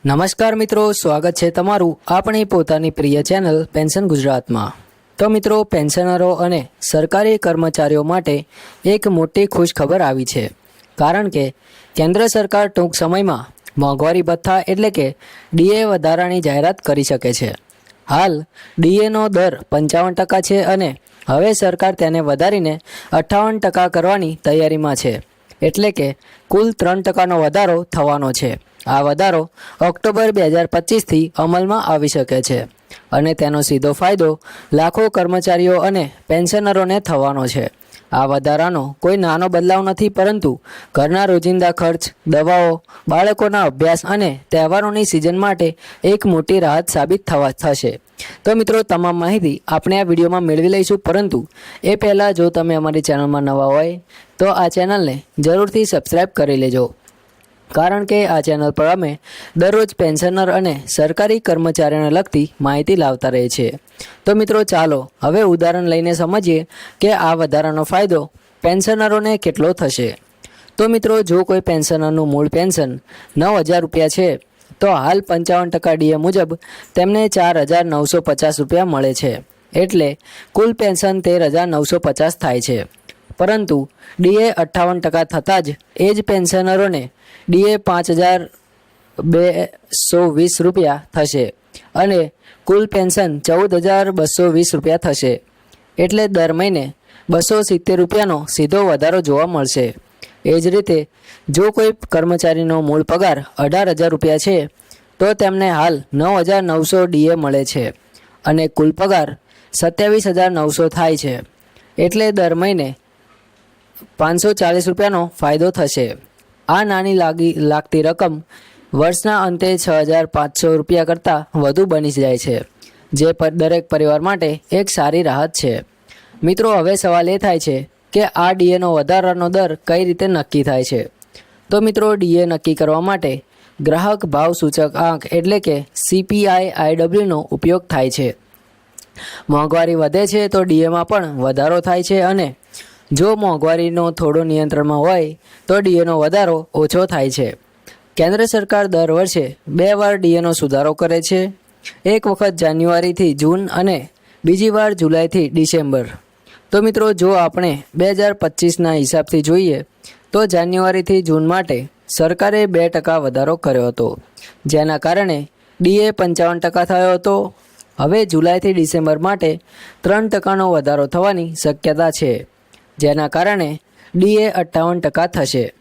નમસ્કાર મિત્રો, સ્વાગત છે તમારું આપણી પોતાની પ્રિય ચેનલ પેન્શન ગુજરાતમાં। તો મિત્રો, પેન્શનરો અને સરકારી કર્મચારીઓ માટે એક મોટી ખુશ ખબર આવી છે, કારણ કે કેન્દ્ર સરકાર ટૂંક સમયમાં મોંઘવારી ભથ્થા એટલે કે ડીએ વધારાની જાહેરાત કરી શકે છે। હાલ ડીએનો દર 55% છે અને હવે સરકાર તેને વધારીને 58% કરવાની તૈયારીમાં છે, એટલે કે કુલ 3%નો વધારો થવાનો છે। આ વધારો ઓક્ટોબર 2025થી અમલમાં આવી શકે છે અને તેનો સીધો ફાયદો લાખો કર્મચારીઓ અને પેન્શનરોને થવાનો છે। આ વધારાનો કોઈ નાનો બદલાવ નથી, પરંતુ ઘરના રોજિંદા ખર્ચ, દવાઓ, બાળકોના અભ્યાસ અને તહેવારોની સિઝન માટે એક મોટી રાહત સાબિત થશે। તો મિત્રો, તમામ માહિતી આપણે આ વિડીયોમાં મેળવી લઈશું, પરંતુ એ પહેલાં જો તમે અમારી ચેનલમાં નવા હોય તો આ ચેનલને જરૂરથી સબસ્ક્રાઈબ કરી લેજો, કારણ કે આ ચેનલ પર અમે દરરોજ પેન્શનર અને સરકારી કર્મચારીઓને લગતી માહિતી લાવતા રહે છે। તો મિત્રો, ચાલો હવે ઉદાહરણ લઈને સમજીએ કે આ વધારાનો ફાયદો પેન્શનરોને કેટલો થશે। તો મિત્રો, જો કોઈ પેન્શનરનું મૂળ પેન્શન 9,000 રૂપિયા છે તો હાલ 55% ડીએ મુજબ તેમને 4,950 રૂપિયા મળે છે, એટલે કુલ પેન્શન 13,950 થાય છે। પરંતુ ડીએ 58% થતાં જ એ જ પેન્શનરોને ડીએ 5,220 રૂપિયા થશે અને કુલ પેન્શન 14,220 રૂપિયા થશે, એટલે દર મહિને 270 રૂપિયાનો સીધો વધારો જોવા મળશે। એ જ રીતે જો કોઈ કર્મચારીનો મૂળ પગાર 18,000 રૂપિયા છે તો તેમને હાલ 9,900 ડીએ મળે છે અને કુલ પગાર 27,900 થાય છે, એટલે દર મહિને 540 રૂપિયાનો ફાયદો થશે। આ નાની લાગતી રકમ વર્ષના અંતે 6,500 રૂપિયા કરતાં વધુ બની જાય છે, જે દરેક પરિવાર માટે એક સારી રાહત છે। મિત્રો, હવે સવાલ એ થાય છે કે આ ડીએનો વધારાનો દર કઈ રીતે નક્કી થાય છે। તો મિત્રો, ડીએ નક્કી કરવા માટે ગ્રાહક ભાવ સૂચક આંક એટલે કે CPI-IW નો ઉપયોગ થાય છે। મોંઘવારી વધે છે તો ડીએમાં પણ વધારો થાય છે, અને જો મોંઘવારીનો થોડો નિયંત્રણમાં હોય તો ડીએનો વધારો ઓછો થાય છે। કેન્દ્ર સરકાર દર વર્ષે 2 વાર ડીએનો સુધારો કરે છે, એક વખત જાન્યુઆરીથી જૂન અને બીજી વાર જુલાઈથી ડિસેમ્બર। તો મિત્રો, જો આપણે 2025ના હિસાબથી જોઈએ તો જાન્યુઆરીથી જૂન માટે સરકારે 2% વધારો કર્યો હતો, જેના કારણે ડીએ 55% થયો હતો। હવે જુલાઈથી ડિસેમ્બર માટે 3%નો વધારો થવાની શક્યતા છે, જેના કારણે ડીએ 58% થશે।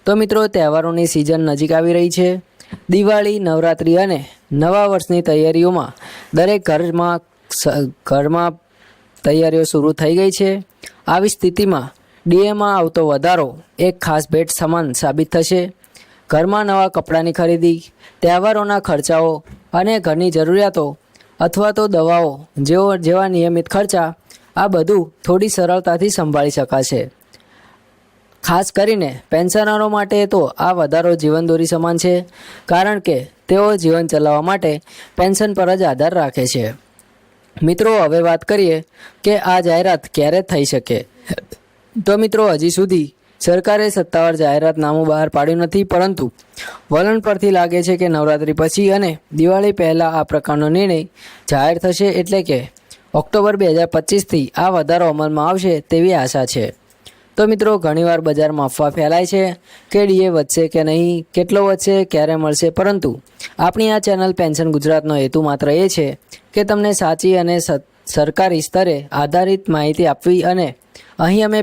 તો મિત્રો, તહેવારોની સિઝન નજીક આવી રહી છે। દિવાળી, નવરાત્રિ અને નવા વર્ષની તૈયારીઓમાં દરેક ઘરમાં તૈયારીઓ શરૂ થઈ ગઈ છે। આવી સ્થિતિમાં ડીએમાં આવતો વધારો એક ખાસ ભેટ સમાન સાબિત થશે। ઘરમાં નવા કપડાની ખરીદી, તહેવારોના ખર્ચાઓ અને ઘરની જરૂરિયાતો અથવા તો દવાઓ જેવા નિયમિત ખર્ચા, આ બધું થોડી સરળતાથી સંભાળી શકાશે। ખાસ કરીને પેન્શનરો માટે તો આ વધારો જીવનદોરી સમાન છે, કારણ કે તેઓ જીવન ચલાવવા માટે પેન્શન પર જ આધાર રાખે છે। મિત્રો, હવે વાત કરીએ કે આ જાહેરાત ક્યારે થઈ શકે। તો મિત્રો, હજી સુધી સરકારે સત્તાવાર જાહેરાતનામું બહાર પાડ્યું નથી, પરંતુ વલણ પરથી લાગે છે કે નવરાત્રિ પછી અને દિવાળી પહેલાં આ પ્રકારનો નિર્ણય જાહેર થશે, એટલે કે ઓક્ટોબર 2025થી આ વધારો અમલમાં આવશે તેવી આશા છે। તો મિત્રો, ઘણીવાર બજારમાં અફવા ફેલાય છે કે ડીએ વધશે કે નહીં, કેટલો વધશે, ક્યારે મળશે, પરંતુ આપણી આ ચેનલ પેન્શન ગુજરાતનો હેતુ માત્ર એ છે કે તમને સાચી અને સરકારી સ્તરે આધારિત માહિતી આપવી, અને અહીં અમે